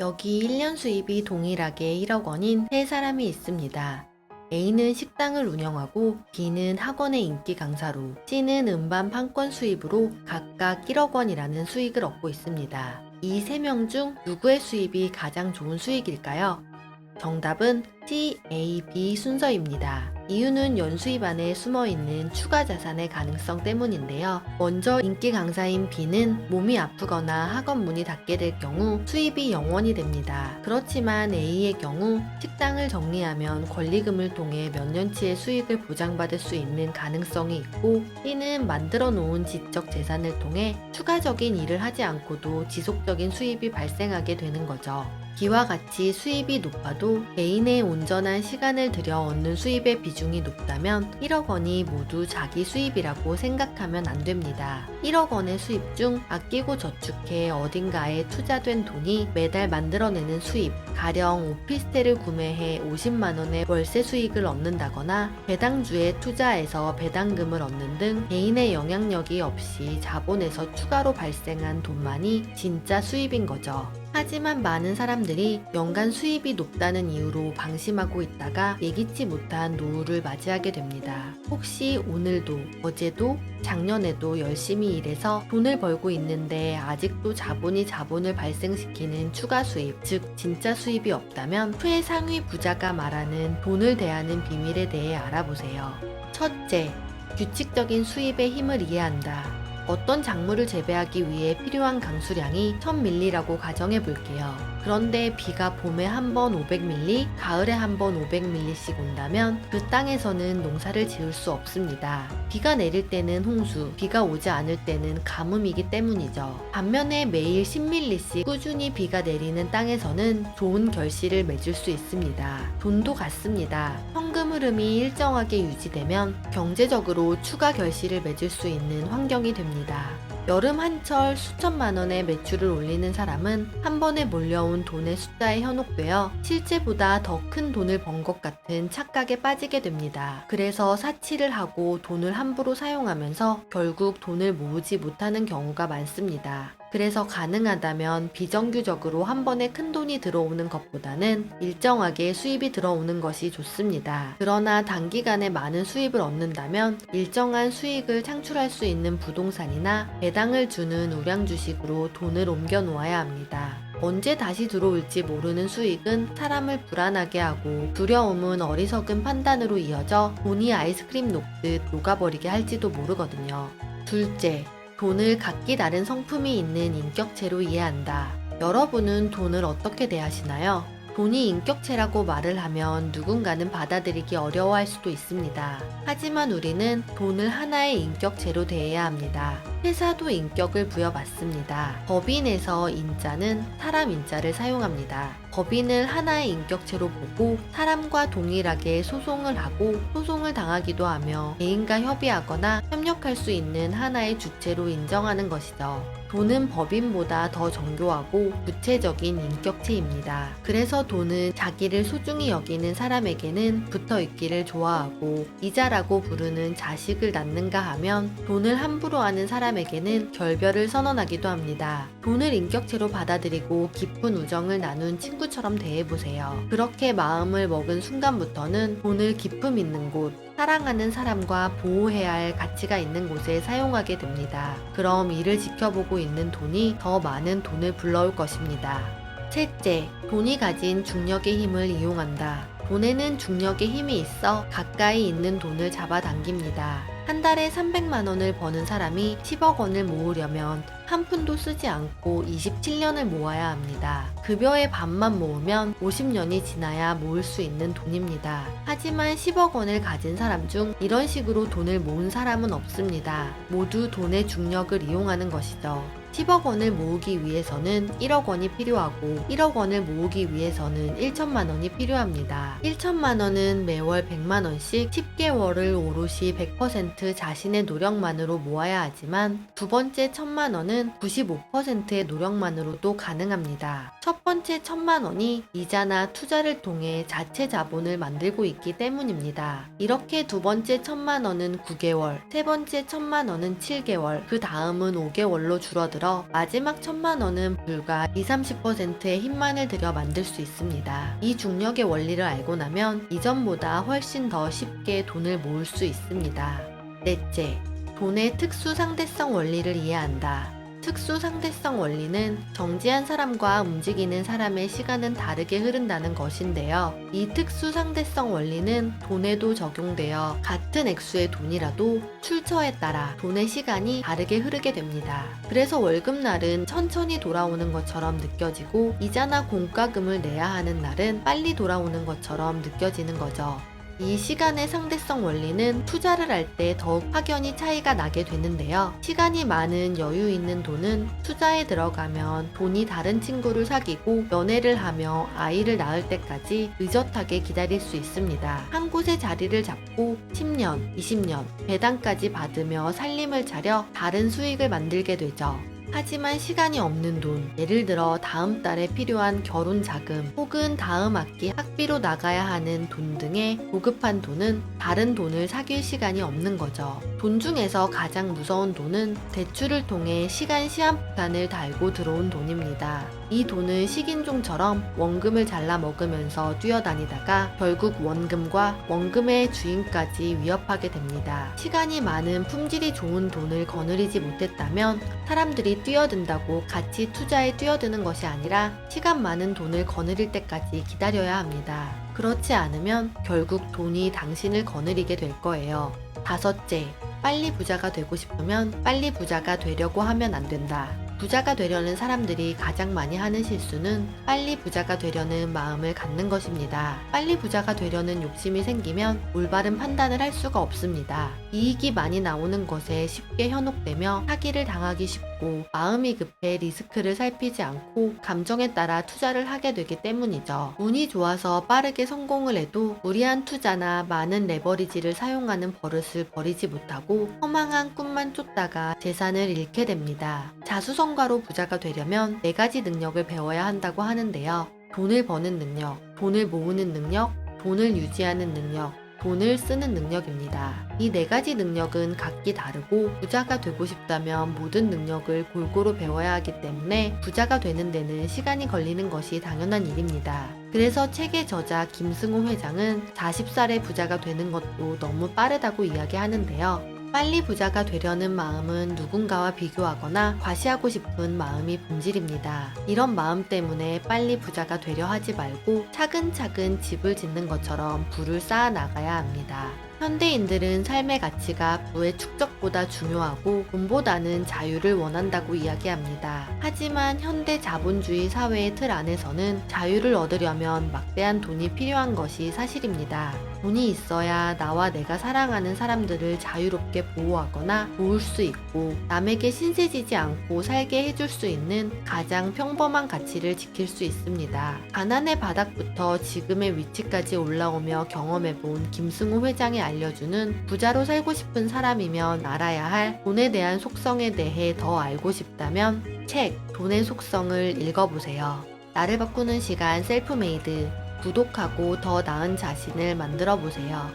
여기 1년 수입이 동일하게 1억 원인 세 사람이 있습니다. A는 식당을 운영하고 B는 학원의 인기 강사로 C는 음반 판권 수입으로 각각 1억 원이라는 수익을 얻고 있습니다. 이 세 명 중 누구의 수입이 가장 좋은 수익일까요? 정답은 C, A, B 순서입니다. 이유는 연수입 안에 숨어있는 추가 자산의 가능성 때문인데요. 먼저 인기 강사인 B는 몸이 아프거나 학원 문이 닫게 될 경우 수입이 0원이 됩니다. 그렇지만 A의 경우 식당을 정리하면 권리금을 통해 몇 년치의 수익을 보장받을 수 있는 가능성이 있고 B는 만들어 놓은 지적 재산을 통해 추가적인 일을 하지 않고도 지속적인 수입이 발생하게 되는 거죠. B와 같이 수입이 높아도 개인의 온전한 시간을 들여 얻는 수입의 비중이 높다면 1억 원이 모두 자기 수입이라고 생각하면 안 됩니다. 1억 원의 수입 중 아끼고 저축해 어딘가에 투자된 돈이 매달 만들어내는 수입, 가령 오피스텔을 구매해 50만 원의 월세 수익을 얻는다거나 배당주에 투자해서 배당금을 얻는 등 개인의 영향력이 없이 자본에서 추가로 발생한 돈만이 진짜 수입인 거죠. 하지만 많은 사람들이 연간 수입이 높다는 이유로 방심하고 있다가 예기치 못한 노후를 맞이하게 됩니다. 혹시 오늘도, 어제도, 작년에도 열심히 일해서 돈을 벌고 있는데 아직도 자본을 발생시키는 추가 수입, 즉 진짜 수입이 없다면 최상위 부자가 말하는 돈을 대하는 비밀에 대해 알아보세요. 첫째, 규칙적인 수입의 힘을 이해한다. 어떤 작물을 재배하기 위해 필요한 강수량이 1000ml라고 가정해 볼게요. 그런데 비가 봄에 한 번 500ml, 가을에 한 번 500ml씩 온다면 그 땅에서는 농사를 지을 수 없습니다. 비가 내릴 때는 홍수, 비가 오지 않을 때는 가뭄이기 때문이죠. 반면에 매일 10ml씩 꾸준히 비가 내리는 땅에서는 좋은 결실을 맺을 수 있습니다. 돈도 같습니다. 현금 흐름이 일정하게 유지되면 경제적으로 추가 결실을 맺을 수 있는 환경이 됩니다. 여름 한철 수천만 원의 매출을 올리는 사람은 한 번에 몰려온 돈의 숫자에 현혹되어 실제보다 더 큰 돈을 번 것 같은 착각에 빠지게 됩니다. 그래서 사치를 하고 돈을 함부로 사용하면서 결국 돈을 모으지 못하는 경우가 많습니다. 그래서 가능하다면 비정규적으로 한 번에 큰 돈이 들어오는 것보다는 일정하게 수입이 들어오는 것이 좋습니다. 그러나 단기간에 많은 수입을 얻는다면 일정한 수익을 창출할 수 있는 부동산이나 배당을 주는 우량 주식으로 돈을 옮겨 놓아야 합니다. 언제 다시 들어올지 모르는 수익은 사람을 불안하게 하고 두려움은 어리석은 판단으로 이어져 돈이 아이스크림 녹듯 녹아버리게 할지도 모르거든요. 둘째, 돈을 각기 다른 성품이 있는 인격체로 이해한다. 여러분은 돈을 어떻게 대하시나요? 돈이 인격체라고 말을 하면 누군가는 받아들이기 어려워할 수도 있습니다. 하지만 우리는 돈을 하나의 인격체로 대해야 합니다. 회사도 인격을 부여받습니다. 법인에서 인자는 사람 인자를 사용합니다. 법인을 하나의 인격체로 보고 사람과 동일하게 소송을 하고 소송을 당하기도 하며 개인과 협의하거나 협력할 수 있는 하나의 주체로 인정하는 것이죠. 돈은 법인보다 더 정교하고 구체적인 인격체입니다. 그래서 돈은 자기를 소중히 여기는 사람에게는 붙어 있기를 좋아하고 이자라고 부르는 자식을 낳는가 하면 돈을 함부로 하는 사람에게는 결별을 선언하기도 합니다. 돈을 인격체로 받아들이고 깊은 우정을 나눈 친구처럼 대해보세요. 그렇게 마음을 먹은 순간부터는 돈을 기품 있는 곳, 사랑하는 사람과 보호해야 할 가치가 있는 곳에 사용하게 됩니다. 그럼 이를 지켜보고 있는 돈이 더 많은 돈을 불러올 것입니다. 셋째, 돈이 가진 중력의 힘을 이용한다. 돈에는 중력의 힘이 있어 가까이 있는 돈을 잡아당깁니다. 한 달에 300만 원을 버는 사람이 10억 원을 모으려면 한 푼도 쓰지 않고 27년을 모아야 합니다. 급여의 반만 모으면 50년이 지나야 모을 수 있는 돈입니다. 하지만 10억 원을 가진 사람 중 이런 식으로 돈을 모은 사람은 없습니다. 모두 돈의 중력을 이용하는 것이죠. 10억 원을 모으기 위해서는 1억 원이 필요하고 1억 원을 모으기 위해서는 1천만 원이 필요합니다. 1천만 원은 매월 100만 원씩 10개월을 오롯이 100% 자신의 노력만으로 모아야 하지만 두 번째 1000만 원은 95%의 노력만으로도 가능합니다. 첫 번째 1000만 원이 이자나 투자를 통해 자체 자본을 만들고 있기 때문입니다. 이렇게 두 번째 1000만 원은 9개월, 세 번째 1000만 원은 7개월, 그 다음은 5개월로 줄어들어 들어 마지막 1,000만 원은 불과 20-30%의 힘만을 들여 만들 수 있습니다. 이 중력의 원리를 알고 나면 이전보다 훨씬 더 쉽게 돈을 모을 수 있습니다. 넷째, 돈의 특수 상대성 원리를 이해한다. 특수 상대성 원리는 정지한 사람과 움직이는 사람의 시간은 다르게 흐른다는 것인데요. 이 특수 상대성 원리는 돈에도 적용되어 같은 액수의 돈이라도 출처에 따라 돈의 시간이 다르게 흐르게 됩니다. 그래서 월급날은 천천히 돌아오는 것처럼 느껴지고 이자나 공과금을 내야 하는 날은 빨리 돌아오는 것처럼 느껴지는 거죠. 이 시간의 상대성 원리는 투자를 할 때 더욱 확연히 차이가 나게 되는데요. 시간이 많은 여유 있는 돈은 투자에 들어가면 돈이 다른 친구를 사귀고 연애를 하며 아이를 낳을 때까지 의젓하게 기다릴 수 있습니다. 한 곳에 자리를 잡고 10년, 20년 배당까지 받으며 살림을 차려 다른 수익을 만들게 되죠. 하지만 시간이 없는 돈, 예를 들어 다음 달에 필요한 결혼 자금 혹은 다음 학기 학비로 나가야 하는 돈 등의 고급한 돈은 다른 돈을 사귈 시간이 없는 거죠. 돈 중에서 가장 무서운 돈은 대출을 통해 시간 시한폭탄을 달고 들어온 돈입니다. 이 돈은 식인종처럼 원금을 잘라 먹으면서 뛰어다니다가 결국 원금과 원금의 주인까지 위협하게 됩니다. 시간이 많은 품질이 좋은 돈을 거느리지 못했다면 사람들이 뛰어든다고 같이 투자에 뛰어드는 것이 아니라 시간 많은 돈을 거느릴 때까지 기다려야 합니다. 그렇지 않으면 결국 돈이 당신을 거느리게 될 거예요. 다섯째, 빨리 부자가 되고 싶으면 빨리 부자가 되려고 하면 안 된다. 부자가 되려는 사람들이 가장 많이 하는 실수는 빨리 부자가 되려는 마음을 갖는 것입니다. 빨리 부자가 되려는 욕심이 생기면 올바른 판단을 할 수가 없습니다. 이익이 많이 나오는 것에 쉽게 현혹되며 사기를 당하기 쉽고 마음이 급해 리스크를 살피지 않고 감정에 따라 투자를 하게 되기 때문이죠. 운이 좋아서 빠르게 성공을 해도 무리한 투자나 많은 레버리지를 사용하는 버릇을 버리지 못하고 허망한 꿈만 쫓다가 재산을 잃게 됩니다. 자수성가로 부자가 되려면 4가지 능력을 배워야 한다고 하는데요. 돈을 버는 능력, 돈을 모으는 능력, 돈을 유지하는 능력, 돈을 쓰는 능력입니다. 이 4가지 능력은 각기 다르고 부자가 되고 싶다면 모든 능력을 골고루 배워야 하기 때문에 부자가 되는 데는 시간이 걸리는 것이 당연한 일입니다. 그래서 책의 저자 김승호 회장은 40살에 부자가 되는 것도 너무 빠르다고 이야기하는데요. 빨리 부자가 되려는 마음은 누군가와 비교하거나 과시하고 싶은 마음이 본질입니다. 이런 마음 때문에 빨리 부자가 되려 하지 말고 차근차근 집을 짓는 것처럼 부를 쌓아 나가야 합니다. 현대인들은 삶의 가치가 부의 축적보다 중요하고 돈보다는 자유를 원한다고 이야기합니다. 하지만 현대 자본주의 사회의 틀 안에서는 자유를 얻으려면 막대한 돈이 필요한 것이 사실입니다. 돈이 있어야 나와 내가 사랑하는 사람들을 자유롭게 보호하거나 도울 수 있고 남에게 신세지지 않고 살게 해줄 수 있는 가장 평범한 가치를 지킬 수 있습니다. 가난의 바닥부터 지금의 위치까지 올라오며 경험해본 김승호 회장이 알려주는 부자로 살고 싶은 사람이면 알아야 할 돈에 대한 속성에 대해 더 알고 싶다면 책 돈의 속성을 읽어보세요. 나를 바꾸는 시간 셀프메이드 구독하고 더 나은 자신을 만들어 보세요.